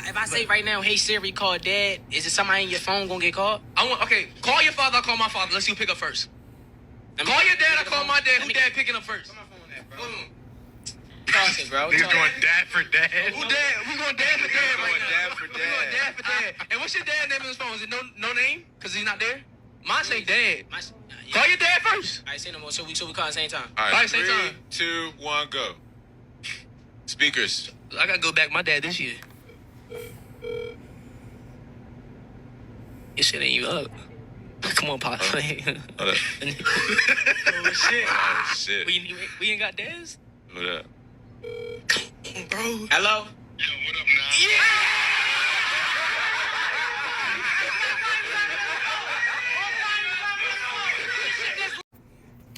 if I say right now, hey Siri, call Dad, is it somebody in your phone gonna get called? Okay, call your father, I'll call my father. Let's see who pick up first. Call your dad, I call my dad. Who dad picking up first? Cross it, bro. He's going dad for dad. Who dad? We going dad for dad right now. Dad for We going dad for dad. And what's your dad name on his phone? Is it no name? Cause he's not there. Mine say dad. Call your dad first. Alright, say no more. So we call at the same time. All right, same 3, time. 2, 1, go. Speakers. I gotta go back to my dad this year. Your shit ain't even up. Come on, Pop. Hold up. Oh shit. Oh, shit. We ain't got dads? Hold up. Come on, bro. Hello? Yo, what up now? Yeah!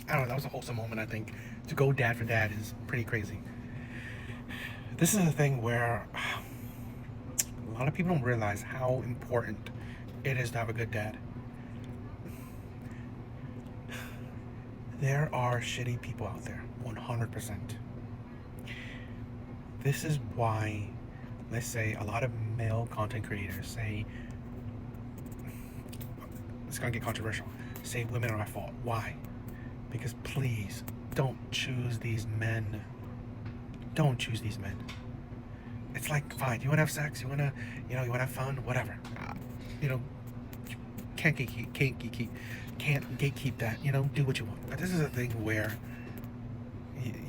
I don't know, that was a wholesome moment, I think. To go dad for dad is pretty crazy. This is a thing where a lot of people don't realize how important it is to have a good dad. There are shitty people out there, 100%. This is why, let's say, a lot of male content creators say, it's gonna get controversial, say women are at fault. Why? Because please, don't choose these men. Don't choose these men. It's like, fine, you wanna have sex, you wanna have fun, whatever. You can't gatekeep that, do what you want. But this is a thing where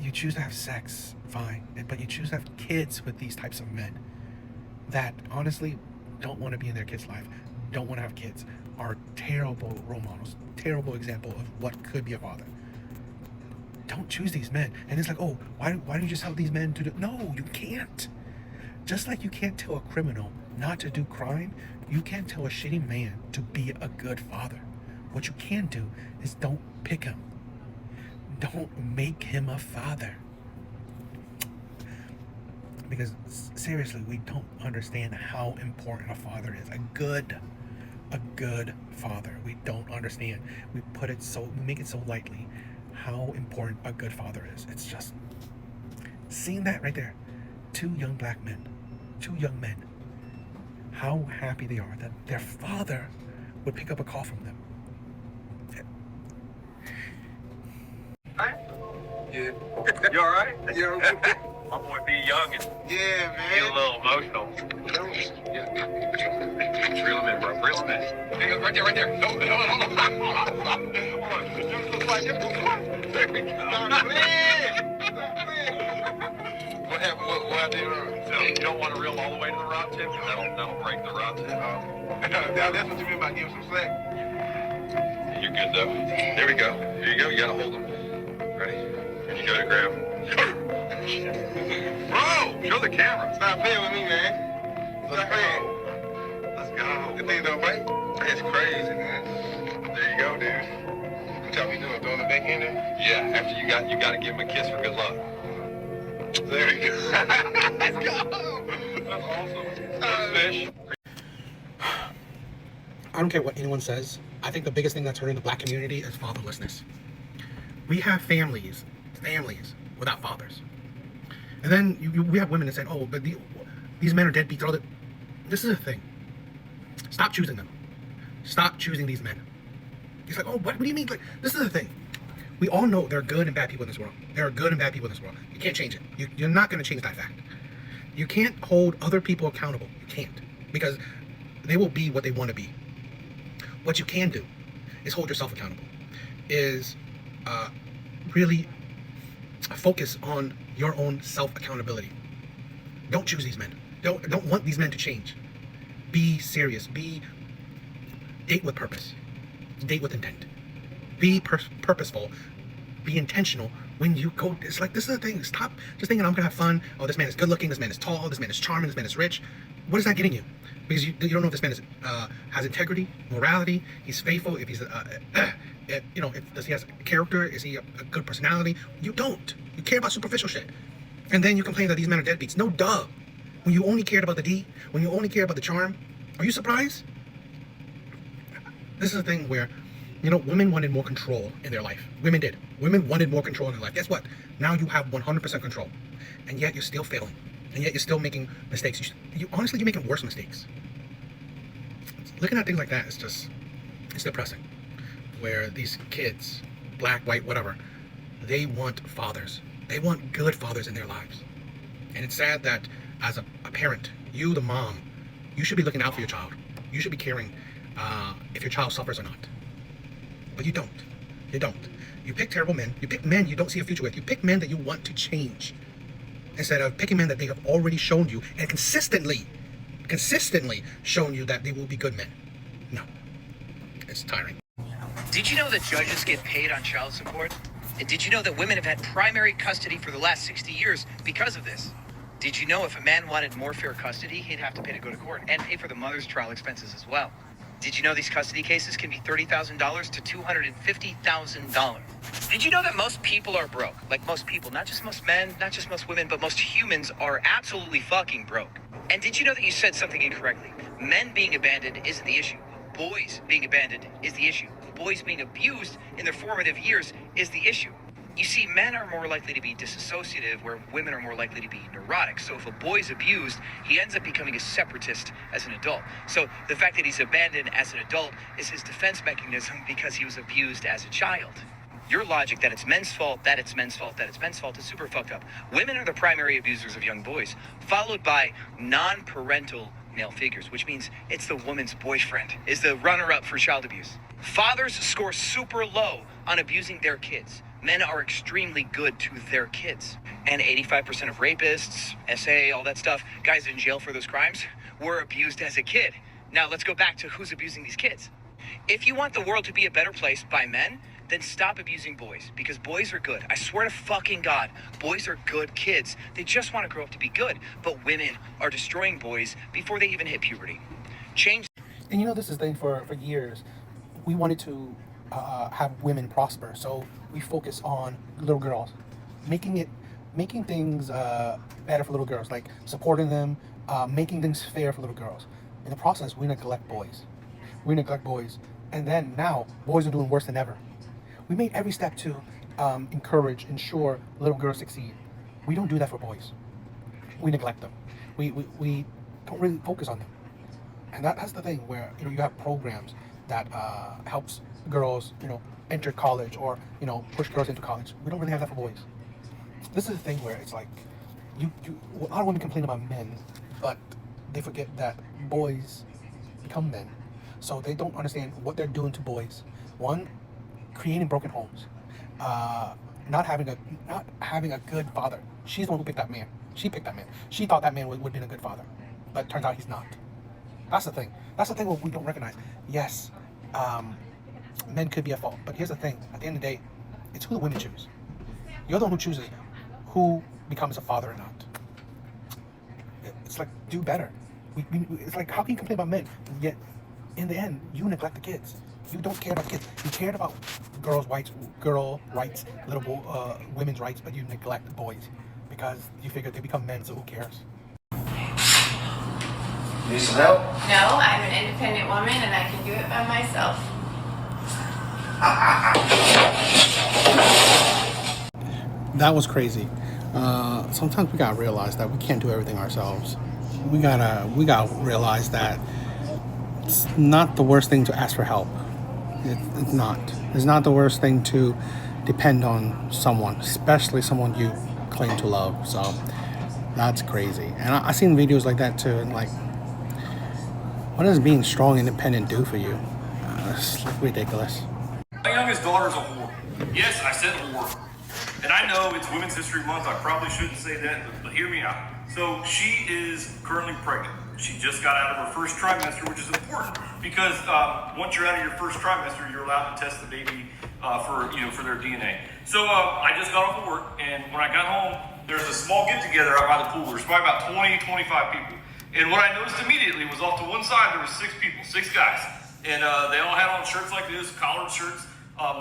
you choose to have sex, fine, but you choose to have kids with these types of men that honestly don't want to be in their kids' life, don't want to have kids, are terrible role models, terrible example of what could be a father. Don't choose these men. And it's like, oh, why do you just tell these men to do? No, you can't. Just like you can't tell a criminal not to do crime, you can't tell a shitty man to be a good father. What you can do is don't pick him. Don't make him a father. Because seriously, we don't understand how important a father is. A good father. We don't understand. We make it so lightly how important a good father is. It's just seeing that right there. 2 young black men, 2 young men, how happy they are that their father would pick up a call from them. Yeah. You alright? Yeah. My boy be young and Yeah, man. get a little emotional. Reel him in, bro. Reel him in. Hey, right there. No, hold on. What happened? What I did? So you don't want to reel him all the way to the rod tip, because that'll break the rod tip. That's what you mean by giving some slack. You're good though. There we go. Here you go. You gotta hold him. Ready? Here you go to grab him. Bro, show the camera. Stop playing with me, man. Let's go. Let's go. The thing don't bite. That's crazy, man. There you go, dude. What y'all be doing? Throwing the back in there? Yeah, after you got to give him a kiss for good luck. There you go. Let's go. That's awesome. Fish. I don't care what anyone says. I think the biggest thing that's hurting the black community is fatherlessness. We have families without fathers. And then we have women that say, oh, but these men are deadbeats. All that. This is a thing. Stop choosing them. Stop choosing these men. He's like, oh, what do you mean? Like, this is the thing. We all know there are good and bad people in this world. There are good and bad people in this world. You can't change it. You're not going to change that fact. You can't hold other people accountable. You can't. Because they will be what they want to be. What you can do is hold yourself accountable. Is really focus on your own self-accountability. Don't choose these men. Don't want these men to change. Be serious. Date with purpose. Date with intent. Be purposeful. Be intentional when you go. It's like, this is the thing. Stop just thinking I'm gonna have fun. Oh, this man is good looking. This man is tall. This man is charming. This man is rich. What is that getting you? Because you don't know if this man is has integrity, morality. He's faithful. If he's does he has character? Is he a good personality? You don't. You care about superficial shit, and then you complain that these men are deadbeats. No, duh. When you only cared about the D, when you only care about the charm, are you surprised? This is a thing where, women wanted more control in their life. Women did. Women wanted more control in their life. Guess what? Now you have 100% control, and yet you're still failing. and yet you're still making mistakes. Honestly, you're making worse mistakes. Looking at things like that is just, it's depressing. Where these kids, black, white, whatever, they want fathers. They want good fathers in their lives. And it's sad that as a parent, you, the mom, you should be looking out for your child. You should be caring if your child suffers or not. But you don't. You don't. You pick terrible men. You pick men you don't see a future with. You pick men that you want to change, instead of picking men that they have already shown you and consistently shown you that they will be good men. No. It's tiring. Did you know that judges get paid on child support? And did you know that women have had primary custody for the last 60 years because of this? Did you know if a man wanted more fair custody, he'd have to pay to go to court and pay for the mother's trial expenses as well? Did you know these custody cases can be $30,000 to $250,000? Did you know that most people are broke? Like most people, not just most men, not just most women, but most humans are absolutely fucking broke. And did you know that you said something incorrectly? Men being abandoned isn't the issue. Boys being abandoned is the issue. Boys being abused in their formative years is the issue. You see, men are more likely to be disassociative, where women are more likely to be neurotic. So if a boy's abused, he ends up becoming a separatist as an adult. So the fact that he's abandoned as an adult is his defense mechanism because he was abused as a child. Your logic that it's men's fault, that it's men's fault, that it's men's fault is super fucked up. Women are the primary abusers of young boys, followed by non-parental male figures, which means it's the woman's boyfriend is the runner-up for child abuse. Fathers score super low on abusing their kids. Men are extremely good to their kids. And 85% of rapists, SA, all that stuff, guys in jail for those crimes, were abused as a kid. Now let's go back to who's abusing these kids. If you want the world to be a better place by men, then stop abusing boys, because boys are good. I swear to fucking God, boys are good kids. They just want to grow up to be good. But women are destroying boys before they even hit puberty. Change. And you know, this is the thing for years. We wanted to have women prosper, so we focus on little girls, making things better for little girls, like supporting them, making things fair for little girls. In the process, we neglect boys. And then now boys are doing worse than ever. We made every step to ensure little girls succeed. We don't do that for boys. We neglect them. We don't really focus on them. And that's the thing, where you have programs that helps girls enter college, or push girls into college. We don't really have that for boys. This is the thing where it's like a lot of women complain about men, but they forget that boys become men. So they don't understand what they're doing to boys. One, creating broken homes, not having a good father. She's the one who picked that man. She picked that man. She thought that man would have been a good father, but it turns out he's not. That's the thing. That's the thing what we don't recognize. Yes, men could be at fault, but here's the thing. At the end of the day, it's who the women choose. You're the one who chooses who becomes a father or not. It's like, do better. It's like, how can you complain about men, yet in the end, you neglect the kids. You don't care about kids. You cared about girl rights, women's rights, but you neglect the boys because you figure they become men, so who cares? Need some help? No, I'm an independent woman and I can do it by myself. That was crazy. Sometimes we gotta realize that we can't do everything ourselves. We gotta realize that it's not the worst thing to ask for help. It's not. It's not the worst thing to depend on someone, especially someone you claim to love. So that's crazy. And I've seen videos like that too, and like, what does being strong, independent do for you? It's like ridiculous. My youngest daughter's a whore. Yes, I said whore. And I know it's Women's History Month. I probably shouldn't say that, but hear me out. So she is currently pregnant. She just got out of her first trimester, which is important because once you're out of your first trimester, you're allowed to test the baby for their DNA. So I just got off of work, and when I got home, there's a small get-together out by the pool. There's probably about 20, 25 people. And what I noticed immediately was off to one side, there was 6 people, 6 guys. And they all had on shirts like this, collared shirts.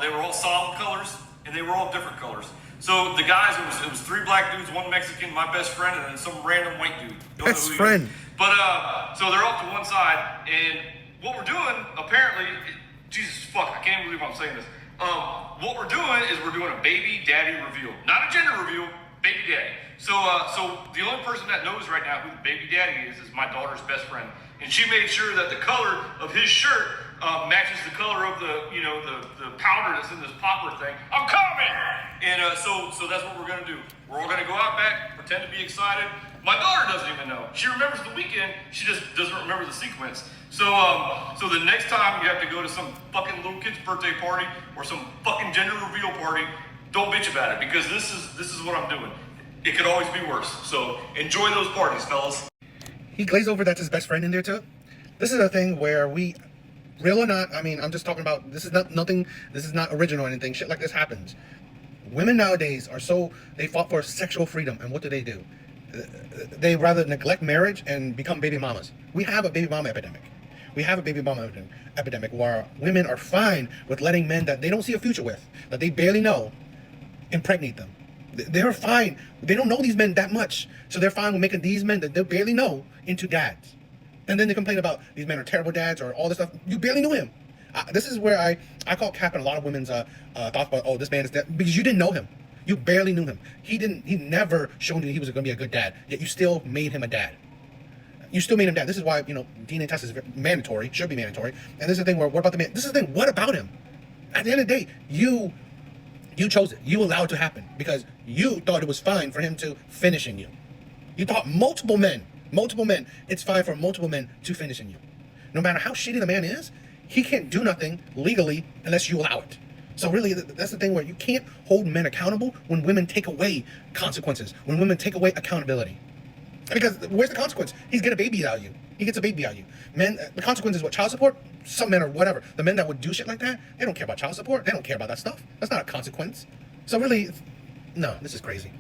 They were all solid colors, and they were all different colors. So the guys, it was 3 black dudes, 1 Mexican, my best friend, and then some random white dude. Best friend. But so they're off to one side, and what we're doing, apparently, Jesus fuck, I can't believe I'm saying this. What we're doing is we're doing a baby daddy reveal. Not a gender reveal, baby daddy. So the only person that knows right now who the baby daddy is my daughter's best friend, and she made sure that the color of his shirt matches the color of the powder that's in this popper thing. I'm coming, and so that's what we're gonna do. We're all gonna go out back, pretend to be excited. My daughter doesn't even know. She remembers the weekend. She just doesn't remember the sequence. So the next time you have to go to some fucking little kid's birthday party or some fucking gender reveal party, don't bitch about it, because this is what I'm doing. It could always be worse. So enjoy those parties, fellas. He glazed over that's his best friend in there too. This is a thing where we, real or not, I mean, I'm just talking about, this is not nothing, this is not original or anything. Shit like this happens. Women nowadays are they fought for sexual freedom, and what do? They rather neglect marriage and become baby mamas. We have a baby mama epidemic. We have a baby mama epidemic where women are fine with letting men that they don't see a future with, that they barely know, impregnate them. They're fine. They don't know these men that much, so they're fine with making these men that they barely know into dads. And then they complain about these men are terrible dads or all this stuff. You barely knew him. This is where I call cap in a lot of women's thoughts about, oh, this man is dead, because you didn't know him. You barely knew him. He never showed you he was going to be a good dad, yet you still made him a dad. You still made him dad. This is why, DNA test is mandatory, should be mandatory. And this is the thing where, what about the man? This is the thing, what about him? At the end of the day, you chose it. You allowed it to happen because you thought it was fine for him to finish in you. You thought multiple men, it's fine for multiple men to finish in you. No matter how shitty the man is, he can't do nothing legally unless you allow it. So really, that's the thing where you can't hold men accountable when women take away consequences, when women take away accountability. Because where's the consequence? He's getting a baby out of you. He gets a baby out of you. Men, the consequence is what? Child support? Some men or whatever. The men that would do shit like that, they don't care about child support. They don't care about that stuff. That's not a consequence. So really, no, this is crazy.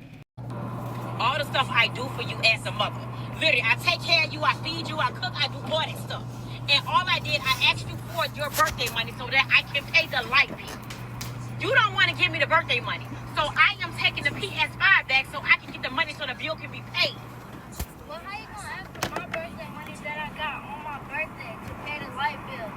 All the stuff I do for you as a mother. Literally, I take care of you, I feed you, I cook, I do all that stuff. And all I did, I asked you for your birthday money so that I can pay the light bill. You don't want to give me the birthday money. So I am taking the PS5 back so I can get the money so the bill can be paid. Well, how you gonna ask for my birthday money that I got on my birthday to pay the light bill?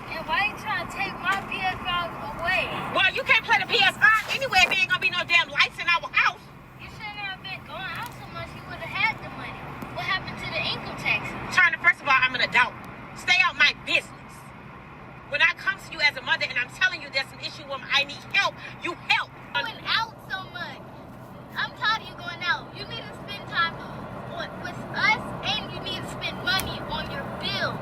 And why you trying to take my PS5 away? Well, you can't play the PS5 anyway if there ain't gonna be no damn lights in our house. You shouldn't have been going out so much. You would have had the money. What happened to the income tax? Turner, first of all, I'm an adult. Stay out my business. When I come to you as a mother and I'm telling you there's an issue where I need help, you help. Going out so much. I'm tired of you going out. You need to spend time with us, and you need to spend money on your bills.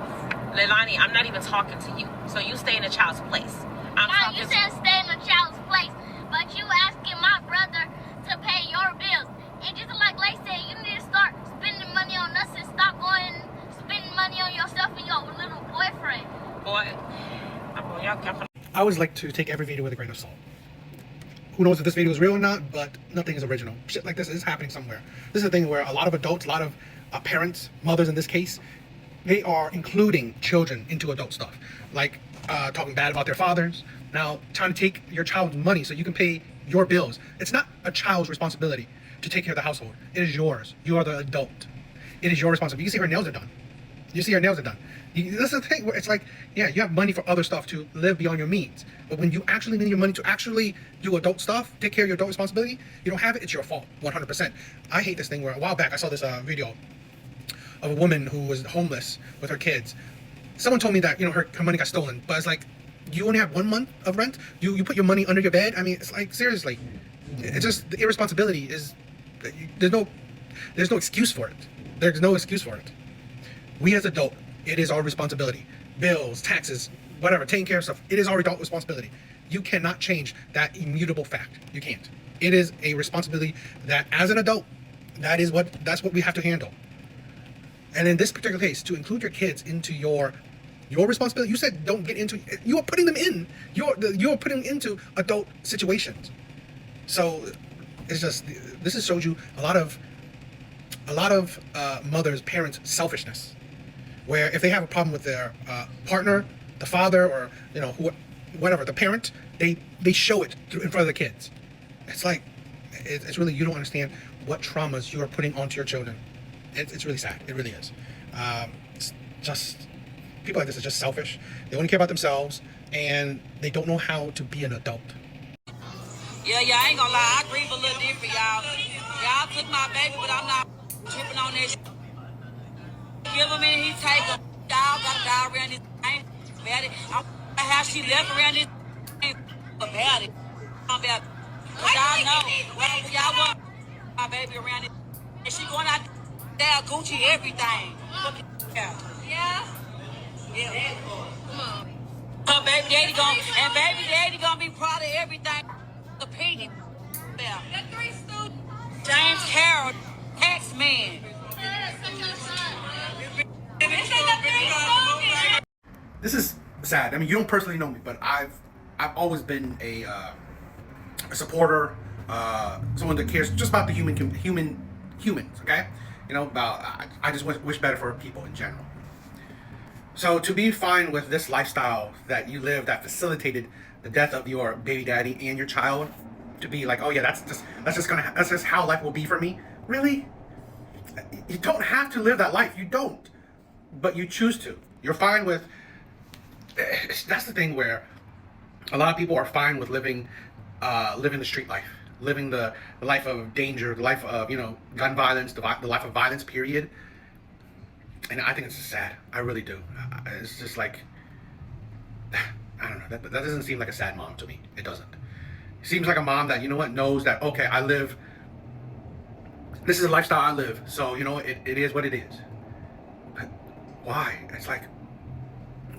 Leilani, I'm not even talking to you. So you stay in a child's place. You said stay in a child's place, but you asking my brother to pay your bills. And just like Lay said, you need to start spending money on us and stop going spending money on yourself and your little boyfriend. Boy, I always like to take every video with a grain of salt. Who knows if this video is real or not, but nothing is original. Shit like this is happening somewhere. This is a thing where a lot of adults, a lot of parents, mothers in this case, they are including children into adult stuff. Like talking bad about their fathers. Now, trying to take your child's money so you can pay your bills. It's not a child's responsibility to take care of the household. It is yours. You are the adult. It is your responsibility. You see her nails are done. This is the thing where it's like, yeah, you have money for other stuff to live beyond your means. But when you actually need your money to actually do adult stuff, take care of your adult responsibility, you don't have it, it's your fault, 100%. I hate this thing where a while back I saw this video of a woman who was homeless with her kids. Someone told me that, her money got stolen. But it's like, you only have 1 month of rent? You put your money under your bed? I mean, it's like, seriously. It's just, the irresponsibility is, there's no excuse for it. There's no excuse for it. We as adults, it is our responsibility. Bills, taxes, whatever, taking care of stuff, it is our adult responsibility. You cannot change that immutable fact. You can't. It is a responsibility that, as an adult, that's what we have to handle. And in this particular case, to include your kids into your responsibility, you said don't get into. You are putting them in. You're putting them into adult situations. So it's just, this has showed you a lot of mothers, parents' selfishness, where if they have a problem with their partner, the father, or whatever, the parent, they show it in front of the kids. It's like, it's really, you don't understand what traumas you are putting onto your children. It's really sad. It really is. It's just, people like this are just selfish. They only care about themselves, and they don't know how to be an adult. Yeah, I ain't gonna lie. I grieve a little different, y'all. Y'all took my baby, but I'm not tripping on that. Give him and he take him. Y'all gotta die around this thing. About it. I'm how she left around this thing. About it. About it. Cause y'all know. Y'all want my baby around it. And she going out there, Gucci, everything. Yeah. Yeah. Come on. Her baby daddy gonna be proud of everything. The piggy. Yeah. The 3 students. James Carroll, tax man. This is sad. I mean, you don't personally know me, but I've always been a supporter, someone that cares just about the humans. Okay, you know, about I just wish better for people in general. So to be fine with this lifestyle that you live that facilitated the death of your baby daddy and your child, to be like, oh yeah, that's just how life will be for me. Really? You don't have to live that life. You don't, but you choose to. You're fine with. That's the thing where a lot of people are fine with living the street life, living the life of danger, the life of, you know, gun violence, the life of violence, period. And I think it's sad. I really do. It's just like, I don't know. That doesn't seem like a sad mom to me. It doesn't. It seems like a mom that, you know what, knows that, okay, this is the lifestyle I live. So, you know, it is what it is. But why? It's like,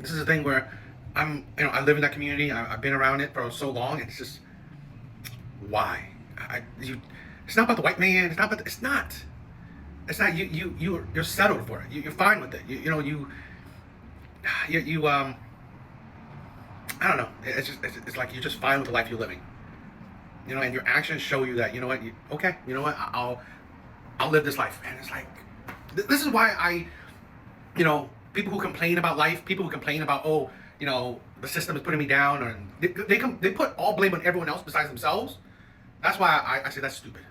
this is the thing where I live in that community. I've been around it for so long. It's just, why? It's not about the white man. It's not. You're settled for it. You're fine with it. I don't know. It's like you're just fine with the life you're living. You know, and your actions show you that, you know what, okay, you know what, I'll live this life. And it's like, this is why people who complain about life, people who complain about, oh, you know, the system is putting me down, or they put all blame on everyone else besides themselves. That's why I say that's stupid.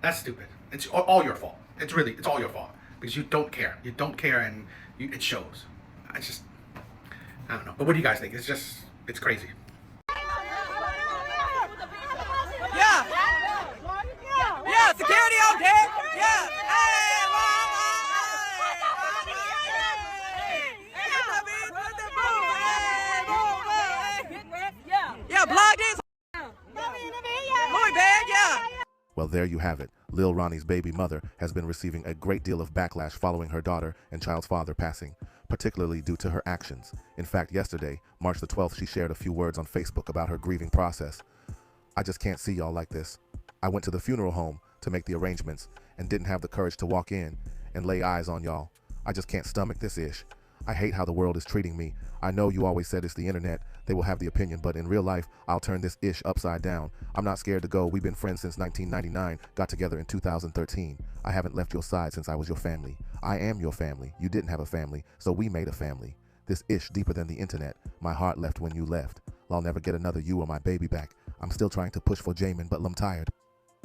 That's stupid. It's all your fault. It's all your fault, because you don't care. You don't care, and it shows. I don't know. But what do you guys think? It's crazy. Yeah, security on deck. Yeah. Yeah, blog this. Muy bad, yeah. Well, there you have it. Lil Ronnie's baby mother has been receiving a great deal of backlash following her daughter and child's father passing, particularly due to her actions. In fact, yesterday, March the 12th, she shared a few words on Facebook about her grieving process. I just can't see y'all like this. I went to the funeral home to make the arrangements and didn't have the courage to walk in and lay eyes on y'all. I just can't stomach this ish. I hate how the world is treating me. I know you always said it's the internet. They will have the opinion, but in real life, I'll turn this ish upside down. I'm not scared to go. We've been friends since 1999, got together in 2013. I haven't left your side since I was your family. I am your family. You didn't have a family, so we made a family. This ish deeper than the internet. My heart left when you left. I'll never get another you or my baby back. I'm still trying to push for Jamin, but I'm tired.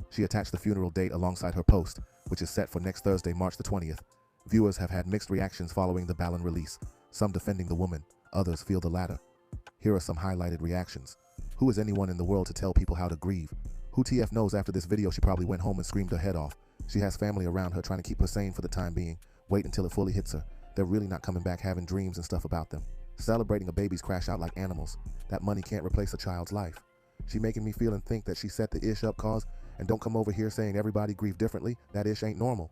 She attached the funeral date alongside her post, which is set for next Thursday, March the 20th. Viewers have had mixed reactions following the Ballon release, some defending the woman, others feel the latter. Here are some highlighted reactions. Who is anyone in the world to tell people how to grieve? Who TF knows after this video she probably went home and screamed her head off. She has family around her trying to keep her sane for the time being. Wait until it fully hits her. They're really not coming back having dreams and stuff about them. Celebrating a baby's crash out like animals. That money can't replace a child's life. She making me feel and think that she set the ish up cause, and don't come over here saying everybody grieve differently. That ish ain't normal.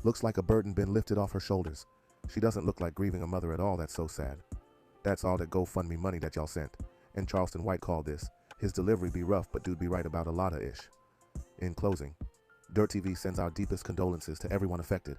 Looks like a burden been lifted off her shoulders. She doesn't look like grieving a mother at all. That's so sad. That's all that GoFundMe money that y'all sent. And Charleston White called this. His delivery be rough, but dude be right about a lot of ish. In closing, Dirt TV sends our deepest condolences to everyone affected.